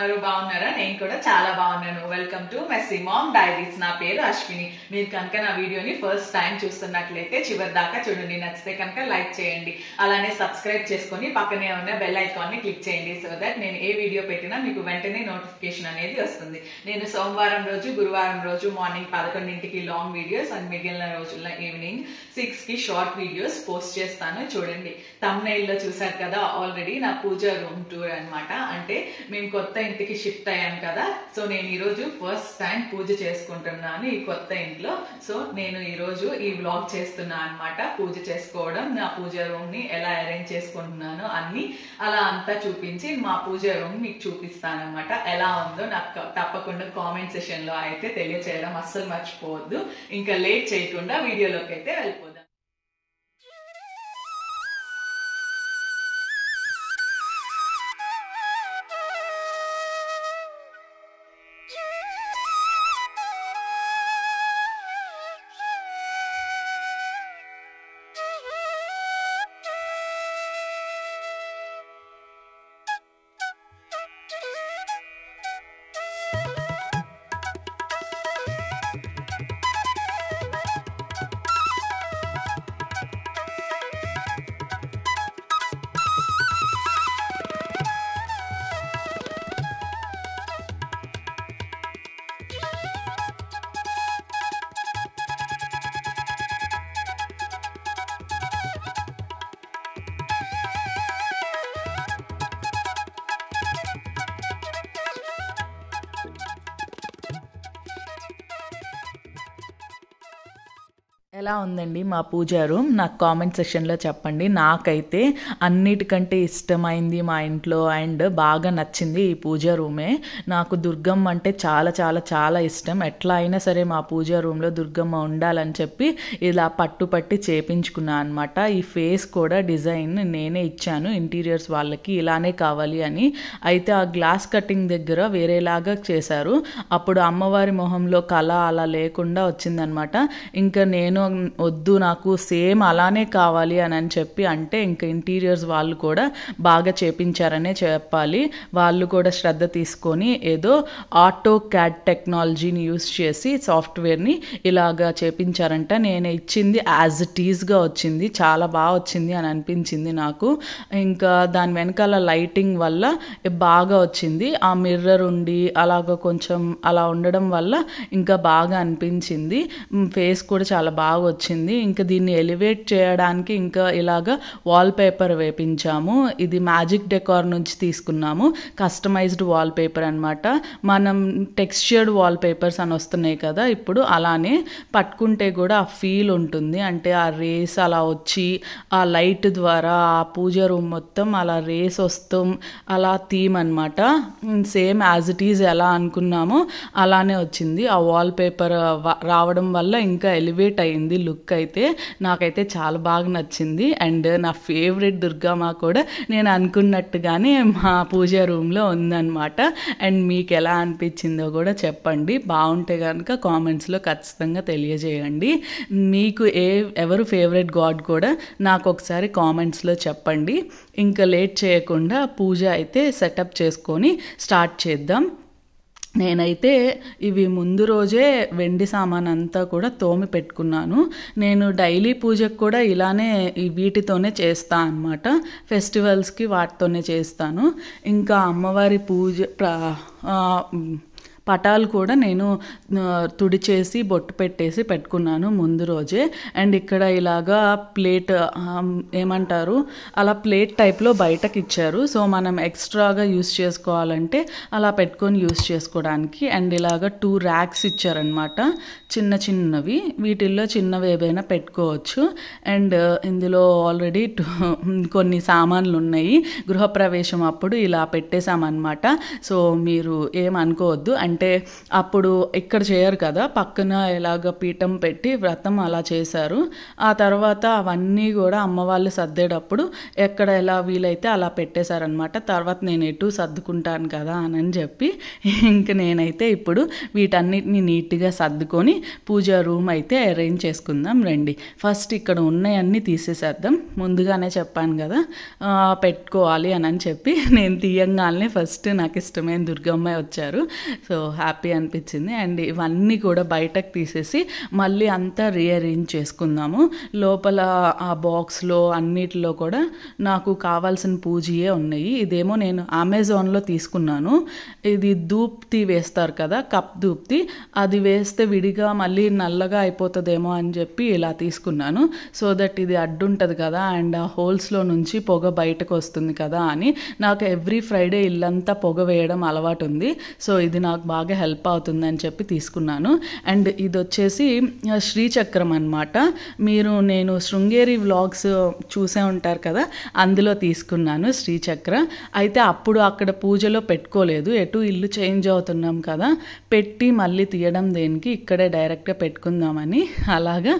ఉన్నారు? బాగున్నారా? నేను కూడా చాలా బాగున్నాను. Welcome to messy mom diaries. నా పేరు అశ్విని. మీరు కనుక నా వీడియోని ఫస్ట్ టైం చూస్తున్నట్లయితే చివరి దాకా చూడండి. నచ్చితే కనుక లైక్ చేయండి, అలానే సబ్స్క్రైబ్ చేసుకొని పక్కనే ఉన్న బెల్ ఐకాన్ ని క్లిక్ చేయండి. సో దట్ నేను ఏ వీడియో పెట్టినా మీకు వెంటనే నోటిఫికేషన్ అనేది వస్తుంది. నేను సోమవారం రోజు, గురువారం రోజు మార్నింగ్ 11కి లాంగ్ వీడియోస్ అండ్ మిగిలిన రోజుల్లో ఈవినింగ్ 6కి షార్ట్ వీడియోస్ పోస్ట్ చేస్తాను. చూడండి, థంబ్నెయిల్ లో చూసారు కదా ఆల్రెడీ నా పూజ రూమ్ టూర్ అన్నమాట. అంటే మేము కొత్త ఇంటికి షిఫ్ట్ అయ్యాం కదా, సో నేను ఈ రోజు ఫస్ట్ టైం పూజ చేసుకుంటున్నాను ఈ కొత్త ఇంట్లో. సో నేను ఈ రోజు ఈ వ్లాగ్ చేస్తున్నా అన్నమాట. పూజ చేసుకోవడం, నా పూజ రూమ్ ని ఎలా అరేంజ్ చేసుకుంటున్నాను అన్ని అలా అంతా చూపించి మా పూజ రూమ్ మీకు చూపిస్తాను అనమాట. ఎలా ఉందో నాకు తప్పకుండా కామెంట్ సెషన్ లో అయితే తెలియచేయడం అస్సలు మర్చిపోవద్దు. ఇంకా లేట్ చేయకుండా వీడియోలోకి అయితే వెళ్ళిపోదాం. ఎలా ఉందండి మా పూజ రూమ్? నాకు కామెంట్ సెక్షన్లో చెప్పండి. నాకైతే అన్నిటికంటే ఇష్టమైంది మా ఇంట్లో అండ్ బాగా నచ్చింది ఈ పూజ రూమే. నాకు దుర్గమ్మ అంటే చాలా చాలా చాలా ఇష్టం. ఎట్లా అయినా సరే మా పూజ రూమ్లో దుర్గమ్మ ఉండాలని చెప్పి ఇలా పట్టుపట్టి చేపించుకున్నాను అనమాట. ఈ ఫేస్ కూడా డిజైన్ నేనే ఇచ్చాను ఇంటీరియర్స్ వాళ్ళకి, ఇలానే కావాలి అని. అయితే ఆ గ్లాస్ కటింగ్ దగ్గర వేరేలాగా చేశారు. అప్పుడు అమ్మవారి మొహంలో కళ అలా లేకుండా వచ్చిందనమాట. ఇంకా నేను వద్దు, నాకు సేమ్ అలానే కావాలి అని చెప్పి అంటే ఇంకా ఇంటీరియర్స్ వాళ్ళు కూడా బాగా చేపించారనే చెప్పాలి. వాళ్ళు కూడా శ్రద్ధ తీసుకొని ఏదో ఆటో క్యాడ్ టెక్నాలజీని యూస్ చేసి సాఫ్ట్వేర్ని ఇలాగా చేపించారంట. నేను ఇచ్చింది యాజ్ ఇట్ ఈజ్గా వచ్చింది, చాలా బాగా వచ్చింది అని అనిపించింది నాకు. ఇంకా దాని వెనకాల లైటింగ్ వల్ల బాగా వచ్చింది. ఆ మిర్రర్ ఉండి అలాగ కొంచెం అలా ఉండడం వల్ల ఇంకా బాగా అనిపించింది. ఫేస్ కూడా చాలా బాగా వచ్చింది. ఇంకా దీన్ని ఎలివేట్ చేయడానికి ఇంకా ఇలాగా వాల్ పేపర్ వేపించాము. ఇది మ్యాజిక్ డెకార్ నుంచి తీసుకున్నాము, కస్టమైజ్డ్ వాల్ పేపర్ అనమాట. మనం టెక్స్చర్డ్ వాల్ పేపర్స్ అని వస్తున్నాయి కదా ఇప్పుడు, అలానే పట్టుకుంటే కూడా ఆ ఫీల్ ఉంటుంది. అంటే ఆ రేస్ అలా వచ్చి ఆ లైట్ ద్వారా ఆ పూజ రూమ్ మొత్తం అలా రేస్ వస్తాం, అలా థీమ్ అనమాట. సేమ్ యాజ్ ఇట్ ఈజ్ ఎలా అనుకున్నామో అలానే వచ్చింది. ఆ వాల్ పేపర్ రావడం వల్ల ఇంకా ఎలివేట్ అయింది లుక్. అయితే నాకైతే చాలా బాగా నచ్చింది. అండ్ నా ఫేవరెట్ దుర్గమ్మ కూడా నేను అనుకున్నట్టుగానే మా పూజ రూమ్లో ఉందన్నమాట. అండ్ మీకు ఎలా అనిపించిందో కూడా చెప్పండి. బాగుంటే కనుక కామెంట్స్లో ఖచ్చితంగా తెలియజేయండి. మీకు ఎవరు ఫేవరెట్ గాడ్ కూడా నాకు ఒకసారి కామెంట్స్లో చెప్పండి. ఇంకా లేట్ చేయకుండా పూజ అయితే సెటప్ చేసుకొని స్టార్ట్ చేద్దాం. నేనైతే ఇవి ముందు రోజే వెండి సామాన్ అంతా కూడా తోమి పెట్టుకున్నాను. నేను డైలీ పూజకు కూడా ఇలానే వీటితోనే చేస్తాను అనమాట. ఫెస్టివల్స్కి వాటితోనే చేస్తాను. ఇంకా అమ్మవారి పూజ పటాలు కూడా నేను తుడిచేసి బొట్టు పెట్టేసి పెట్టుకున్నాను ముందు రోజే. అండ్ ఇక్కడ ఇలాగా ప్లేట్ ఏమంటారు, అలా ప్లేట్ టైప్లో బయటకి ఇచ్చారు. సో మనం ఎక్స్ట్రాగా యూస్ చేసుకోవాలంటే అలా పెట్టుకొని యూస్ చేసుకోవడానికి. అండ్ ఇలాగా 2 ర్యాక్స్ ఇచ్చారనమాట, చిన్న చిన్నవి. వీటిల్లో చిన్నవి ఏవైనా పెట్టుకోవచ్చు. అండ్ ఇందులో ఆల్రెడీ కొన్ని సామాన్లు ఉన్నాయి. గృహప్రవేశం అప్పుడు ఇలా పెట్టేశామన్నమాట. సో మీరు ఏమనుకోవద్దు. అండ్ అంటే అప్పుడు ఇక్కడ చేయరు కదా, పక్కన ఎలాగ పీఠం పెట్టి వ్రతం అలా చేశారు. ఆ తర్వాత అవన్నీ కూడా అమ్మ వాళ్ళు సర్దేటప్పుడు ఎక్కడ ఎలా వీలైతే అలా పెట్టేశారనమాట. తర్వాత నేను ఎటు సర్దుకుంటాను కదా అని చెప్పి ఇంక నేనైతే ఇప్పుడు వీటన్నిటిని నీట్గా సర్దుకొని పూజా రూమ్ అయితే అరేంజ్ చేసుకుందాం రండి. ఫస్ట్ ఇక్కడ ఉన్నాయన్నీ తీసేసేద్దాం. ముందుగానే చెప్పాను కదా పెట్టుకోవాలి అని చెప్పి, నేను తీయంగానే ఫస్ట్ నాకు ఇష్టమైన దుర్గమ్మ వచ్చారు. సో హ్యాపీ అనిపించింది. అండ్ ఇవన్నీ కూడా బయటకు తీసేసి మళ్ళీ అంతా రీఅరేంజ్ చేసుకుందాము. లోపల ఆ బాక్స్లో అన్నిటిలో కూడా నాకు కావాల్సిన పూజయే ఉన్నాయి. ఇదేమో నేను అమెజాన్లో తీసుకున్నాను. ఇది ధూప్తి వేస్తారు కదా, కప్ ధూప్తి, అది వేస్తే విడిగా మళ్ళీ నల్లగా అయిపోతుందేమో అని చెప్పి ఇలా తీసుకున్నాను. సో దట్ ఇది అడ్డుంటుంది కదా అండ్ ఆ హోల్స్లో నుంచి పొగ బయటకు వస్తుంది కదా అని. నాకు ఎవ్రీ ఫ్రైడే ఇల్లంతా పొగ వేయడం అలవాటు ఉంది. సో ఇది నాకు బాగా హెల్ప్ అవుతుందని చెప్పి తీసుకున్నాను. అండ్ ఇది వచ్చేసి శ్రీచక్రం అనమాట. నేను శృంగేరి వ్లాగ్స్ చూసే ఉంటారు కదా, అందులో తీసుకున్నాను శ్రీచక్ర. అయితే అప్పుడు అక్కడ పూజలో పెట్టుకోలేదు, ఎటు ఇల్లు చేంజ్ అవుతున్నాం కదా, పెట్టి మళ్ళీ తీయడం దేనికి, ఇక్కడే డైరెక్ట్గా పెట్టుకుందామని అలాగా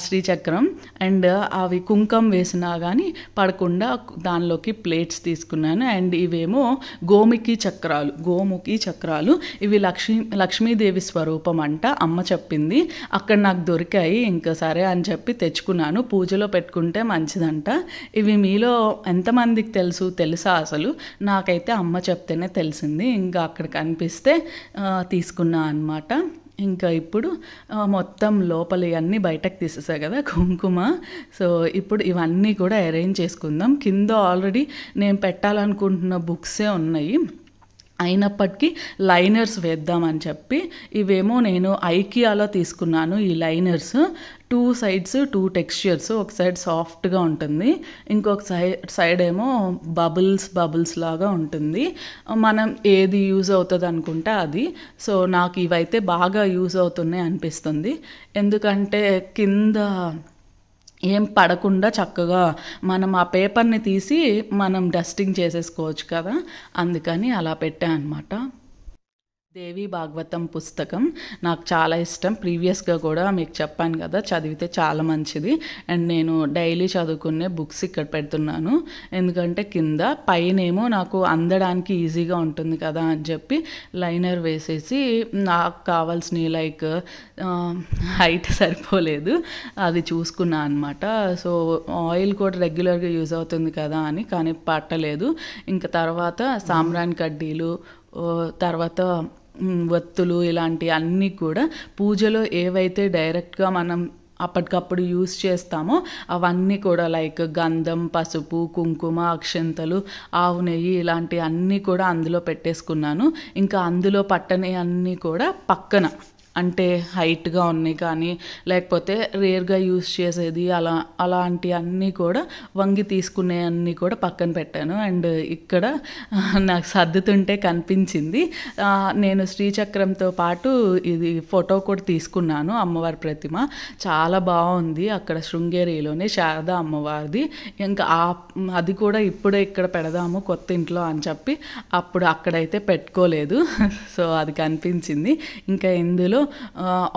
శ్రీచక్రం. అండ్ అవి కుంకం వేసినా కానీ పడకుండా దానిలోకి ప్లేట్స్ తీసుకున్నాను. అండ్ ఇవేమో గోముఖి చక్రాలు. ఇవి లక్ష్మీదేవి స్వరూపం అంట, అమ్మ చెప్పింది. అక్కడ నాకు దొరికాయి, ఇంకా సరే అని చెప్పి తెచ్చుకున్నాను. పూజలో పెట్టుకుంటే మంచిదంట. ఇవి మీలో ఎంతమందికి తెలుసా అసలు? నాకైతే అమ్మ చెప్తేనే తెలిసింది. ఇంకా అక్కడ కనిపిస్తే తీసుకున్నా అన్నమాట. ఇంకా ఇప్పుడు మొత్తం లోపల ఇవన్నీ బయటకు తీసేసా కదా కుంకుమ. సో ఇప్పుడు ఇవన్నీ కూడా అరేంజ్ చేసుకుందాం. కింద ఆల్రెడీ నేను పెట్టాలనుకుంటున్న బుక్సే ఉన్నాయి. అయినప్పటికీ లైనర్స్ వేద్దామని చెప్పి ఇవేమో నేను ఐకియాలో తీసుకున్నాను. ఈ లైనర్స్ 2 sides 2 టెక్స్చర్స్, ఒక సైడ్ సాఫ్ట్గా ఉంటుంది, ఇంకొక సైడ్ ఏమో బబుల్స్ లాగా ఉంటుంది. మనం ఏది యూజ్ అవుతుంది అనుకుంటే అది. సో నాకు ఇవైతే బాగా యూజ్ అవుతున్నాయి అనిపిస్తుంది. ఎందుకంటే కింద ఏం పడకుండా చక్కగా మనం ఆ పేపర్ని తీసి మనం డస్టింగ్ చేసేసుకోవచ్చు కదా, అందుకని అలా పెట్టా అన్నమాట. దేవి భాగవతం పుస్తకం నాకు చాలా ఇష్టం. ప్రీవియస్గా కూడా మీకు చెప్పాను కదా, చదివితే చాలా మంచిది. అండ్ నేను డైలీ చదువుకునే బుక్స్ ఇక్కడ పెడుతున్నాను. ఎందుకంటే కింద పైనేమో నాకు అందడానికి ఈజీగా ఉంటుంది కదా అని చెప్పి లైనర్ వేసేసి, నాకు కావాల్సినవి లైక్ హైట్ సరిపోలేదు అది చూసుకున్నా అనమాట. సో ఆయిల్ కూడా రెగ్యులర్గా యూజ్ అవుతుంది కదా అని, కానీ పట్టలేదు. ఇంకా తర్వాత సాంబ్రాణి కడ్డీలు, తర్వాత వత్తులు, ఇలాంటి అన్నీ కూడా పూజలో ఏవైతే డైరెక్ట్గా మనం అప్పటికప్పుడు యూస్ చేస్తామో అవన్నీ కూడా లైక్ గంధం, పసుపు, కుంకుమ, అక్షంతలు, ఆవు నెయ్యి, ఇలాంటి అన్నీ కూడా అందులో పెట్టేసుకున్నాను. ఇంకా అందులో పట్టని అన్నీ కూడా పక్కన, అంటే హైట్గా ఉన్నాయి కానీ లేకపోతే రేర్గా యూస్ చేసేది అలాంటి అన్నీ కూడా వంగి తీసుకునే అన్నీ కూడా పక్కన పెట్టాను. అండ్ ఇక్కడ నాకు సర్దుతుంటే కనిపించింది, నేను శ్రీచక్రంతో పాటు ఇది ఫోటో కూడా తీసుకున్నాను, అమ్మవారి ప్రతిమ చాలా బాగుంది. అక్కడ శృంగేరిలోనే శారదా అమ్మవారిది. ఇంకా అది కూడా ఇప్పుడే ఇక్కడ పెడదాము కొత్త ఇంట్లో అని చెప్పి అప్పుడు అక్కడైతే పెట్టుకోలేదు. సో అది కనిపించింది. ఇంకా ఇందులో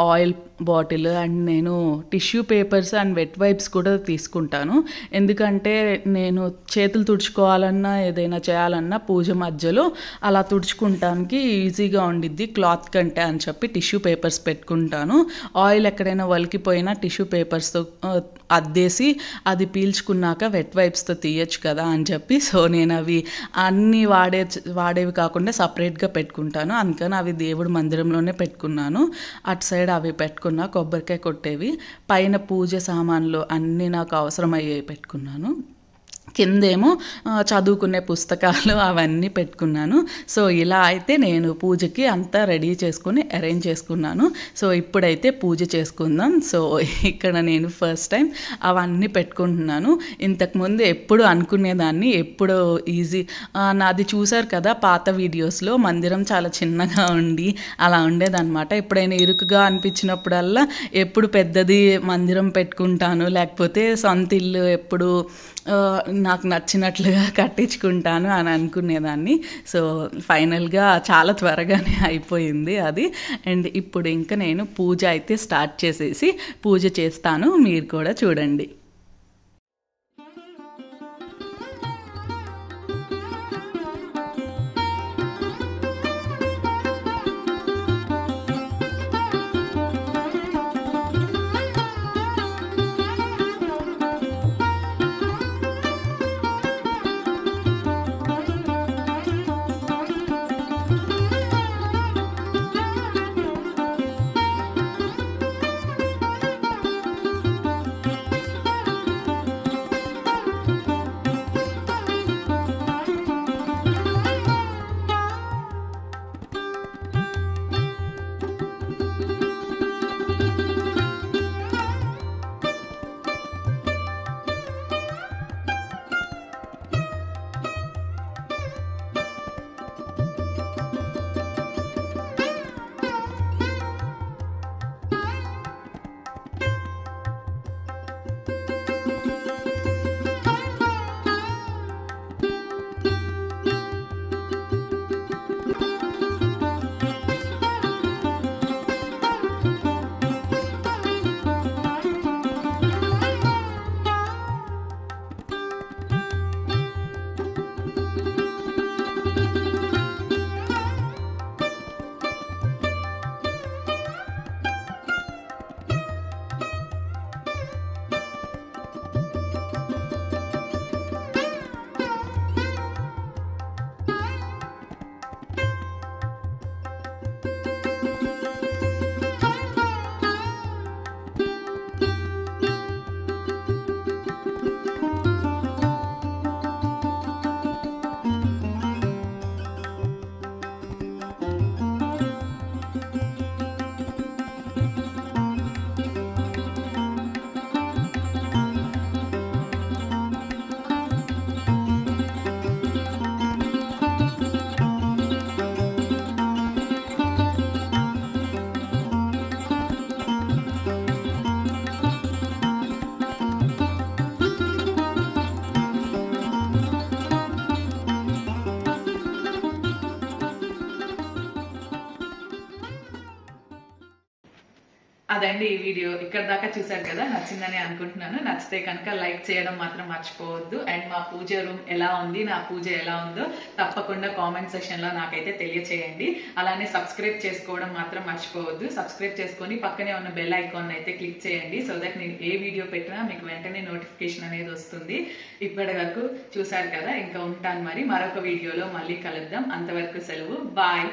ఆయిల్ బాటిల్ అండ్ నేను tissue papers and wet wipes కూడా తీసుకుంటాను. ఎందుకంటే నేను చేతులు తుడుచుకోవాలన్నా ఏదైనా చేయాలన్నా పూజ మధ్యలో అలా తుడుచుకుంటానికి ఈజీగా ఉండిద్ది క్లాత్ కంటే అని చెప్పి టిష్యూ పేపర్స్ పెట్టుకుంటాను. ఆయిల్ ఎక్కడైనా వలికిపోయినా టిష్యూ పేపర్స్తో అద్దేసి అది పీల్చుకున్నాక వెట్ వైప్స్తో తీయచ్చు కదా అని చెప్పి, సో నేను అవి అన్నీ వాడేవి కాకుండా సపరేట్గా పెట్టుకుంటాను. అందుకని అవి దేవుడి మందిరంలోనే పెట్టుకున్నాను. అటు సైడ్ అవి పెట్టుకున్నా, కొబ్బరికాయ కొట్టేవి, పైన పూజ సామాన్లు అన్నీ నాకు అవసరమయ్యేవి పెట్టుకున్నాను. కిందేమో చదువుకునే పుస్తకాలు అవన్నీ పెట్టుకున్నాను. సో ఇలా అయితే నేను పూజకి అంతా రెడీ చేసుకుని అరేంజ్ చేసుకున్నాను. సో ఇప్పుడైతే పూజ చేసుకుందాం. సో ఇక్కడ నేను ఫస్ట్ టైం అవన్నీ పెట్టుకుంటున్నాను. ఇంతకుముందు ఎప్పుడు అనుకునేదాన్ని, ఎప్పుడు ఈజీ నాది చూసారు కదా పాత వీడియోస్లో, మందిరం చాలా చిన్నగా ఉండి అలా ఉండేదన్నమాట. ఎప్పుడైనా ఇరుకుగా అనిపించినప్పుడల్లా ఎప్పుడు పెద్దది మందిరం పెట్టుకుంటాను, లేకపోతే సొంత ఇల్లు ఎప్పుడు నాకు నచ్చినట్లుగా కట్టించుకుంటాను అని అనుకునేదాన్ని. సో ఫైనల్గా చాలా త్వరగానే అయిపోయింది అది. అండ్ ఇప్పుడు ఇంకా నేను పూజ అయితే స్టార్ట్ చేసేసి పూజ చేస్తాను, మీరు కూడా చూడండి. అదండి ఈ వీడియో. ఇక్కడ దాకా చూసారు కదా, నచ్చిందని అనుకుంటున్నాను. నచ్చితే కనుక లైక్ చేయడం మాత్రం మర్చిపోవద్దు. అండ్ మా పూజ రూమ్ ఎలా ఉంది, నా పూజ ఎలా ఉందో తప్పకుండా కామెంట్ సెక్షన్ లో నాకైతే తెలియచేయండి. అలానే సబ్స్క్రైబ్ చేసుకోవడం మాత్రం మర్చిపోవద్దు. సబ్స్క్రైబ్ చేసుకొని పక్కనే ఉన్న బెల్ ఐకాన్ అయితే క్లిక్ చేయండి. సో దట్ నేను ఏ వీడియో పెట్టినా మీకు వెంటనే నోటిఫికేషన్ అనేది వస్తుంది. ఇప్పటి వరకు చూసారు కదా, ఇంకా ఉంటాను మరి. మరొక వీడియోలో మళ్ళీ కలుద్దాం. అంతవరకు సెలవు, బాయ్.